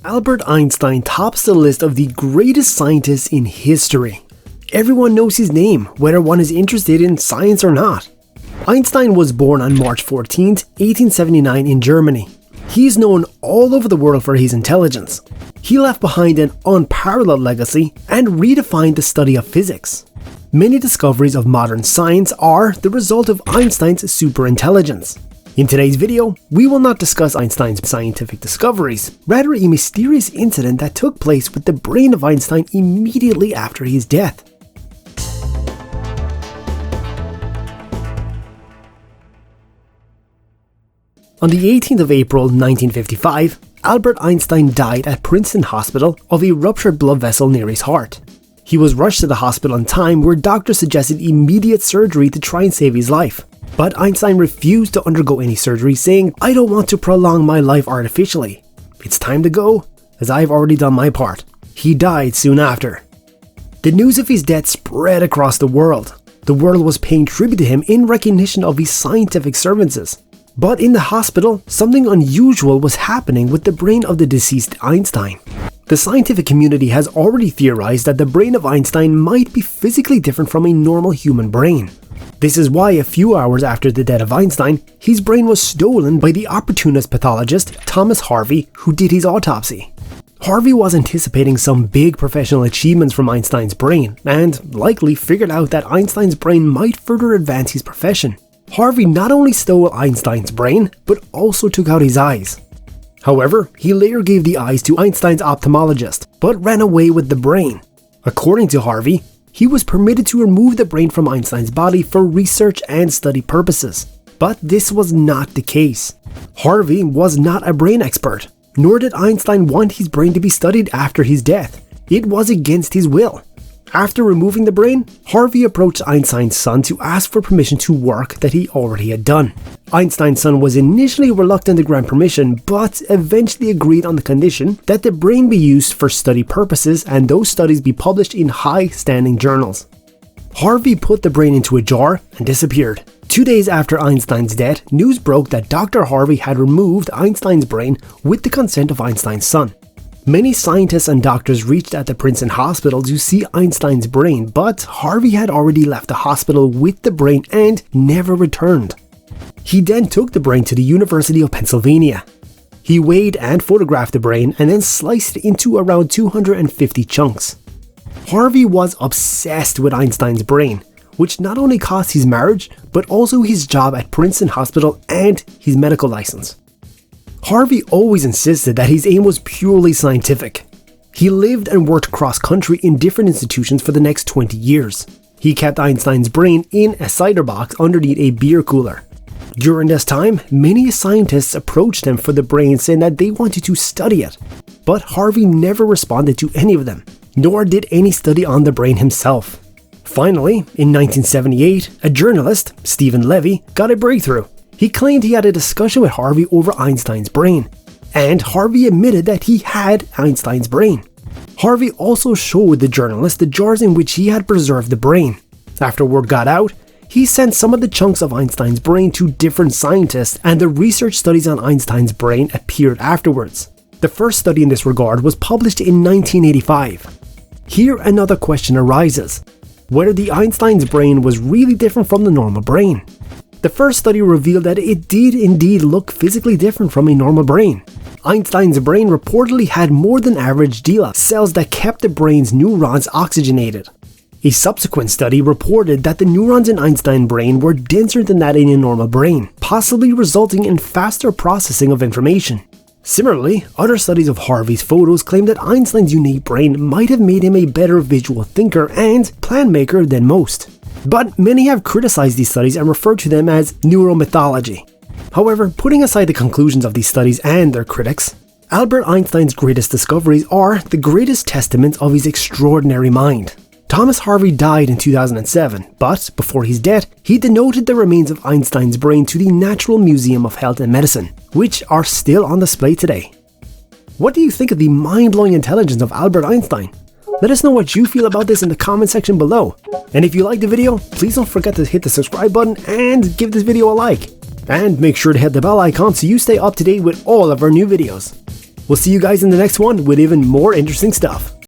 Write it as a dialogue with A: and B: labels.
A: Albert Einstein tops the list of the greatest scientists in history. Everyone knows his name, whether one is interested in science or not. Einstein was born on March 14, 1879 in Germany. He is known all over the world for his intelligence. He left behind an unparalleled legacy and redefined the study of physics. Many discoveries of modern science are the result of Einstein's superintelligence. In today's video, we will not discuss Einstein's scientific discoveries, rather a mysterious incident that took place with the brain of Einstein immediately after his death. On the 18th of April 1955, Albert Einstein died at Princeton Hospital of a ruptured blood vessel near his heart. He was rushed to the hospital in time where doctors suggested immediate surgery to try and save his life. But Einstein refused to undergo any surgery, saying, "I don't want to prolong my life artificially. It's time to go, as I've already done my part." He died soon after. The news of his death spread across the world. The world was paying tribute to him in recognition of his scientific services. But in the hospital, something unusual was happening with the brain of the deceased Einstein. The scientific community has already theorized that the brain of Einstein might be physically different from a normal human brain. This is why a few hours after the death of Einstein, his brain was stolen by the opportunist pathologist Thomas Harvey, who did his autopsy. Harvey was anticipating some big professional achievements from Einstein's brain, and likely figured out that Einstein's brain might further advance his profession. Harvey not only stole Einstein's brain, but also took out his eyes. However, he later gave the eyes to Einstein's ophthalmologist, but ran away with the brain. According to Harvey, he was permitted to remove the brain from Einstein's body for research and study purposes. But this was not the case. Harvey was not a brain expert, nor did Einstein want his brain to be studied after his death. It was against his will. After removing the brain, Harvey approached Einstein's son to ask for permission to work that he already had done. Einstein's son was initially reluctant to grant permission, but eventually agreed on the condition that the brain be used for study purposes and those studies be published in high-standing journals. Harvey put the brain into a jar and disappeared. 2 days after Einstein's death, news broke that Dr. Harvey had removed Einstein's brain with the consent of Einstein's son. Many scientists and doctors reached at the Princeton Hospital to see Einstein's brain, but Harvey had already left the hospital with the brain and never returned. He then took the brain to the University of Pennsylvania. He weighed and photographed the brain and then sliced it into around 250 chunks. Harvey was obsessed with Einstein's brain, which not only cost his marriage, but also his job at Princeton Hospital and his medical license. Harvey always insisted that his aim was purely scientific. He lived and worked cross-country in different institutions for the next 20 years. He kept Einstein's brain in a cider box underneath a beer cooler. During this time, many scientists approached him for the brain, saying that they wanted to study it. But Harvey never responded to any of them, nor did any study on the brain himself. Finally, in 1978, a journalist, Stephen Levy, got a breakthrough. He claimed he had a discussion with Harvey over Einstein's brain, and Harvey admitted that he had Einstein's brain. Harvey also showed the journalist the jars in which he had preserved the brain. After word got out, he sent some of the chunks of Einstein's brain to different scientists, and the research studies on Einstein's brain appeared afterwards. The first study in this regard was published in 1985. Here another question arises: whether the Einstein's brain was really different from the normal brain. The first study revealed that it did indeed look physically different from a normal brain. Einstein's brain reportedly had more than average glial cells that kept the brain's neurons oxygenated. A subsequent study reported that the neurons in Einstein's brain were denser than that in a normal brain, possibly resulting in faster processing of information. Similarly, other studies of Harvey's photos claim that Einstein's unique brain might have made him a better visual thinker and plan maker than most. But many have criticized these studies and referred to them as neuromythology. However, putting aside the conclusions of these studies and their critics, Albert Einstein's greatest discoveries are the greatest testaments of his extraordinary mind. Thomas Harvey died in 2007, but before his death, he donated the remains of Einstein's brain to the Natural Museum of Health and Medicine, which are still on display today. What do you think of the mind-blowing intelligence of Albert Einstein? Let us know what you feel about this in the comment section below. And if you liked the video, please don't forget to hit the subscribe button and give this video a like. And make sure to hit the bell icon so you stay up to date with all of our new videos. We'll see you guys in the next one with even more interesting stuff.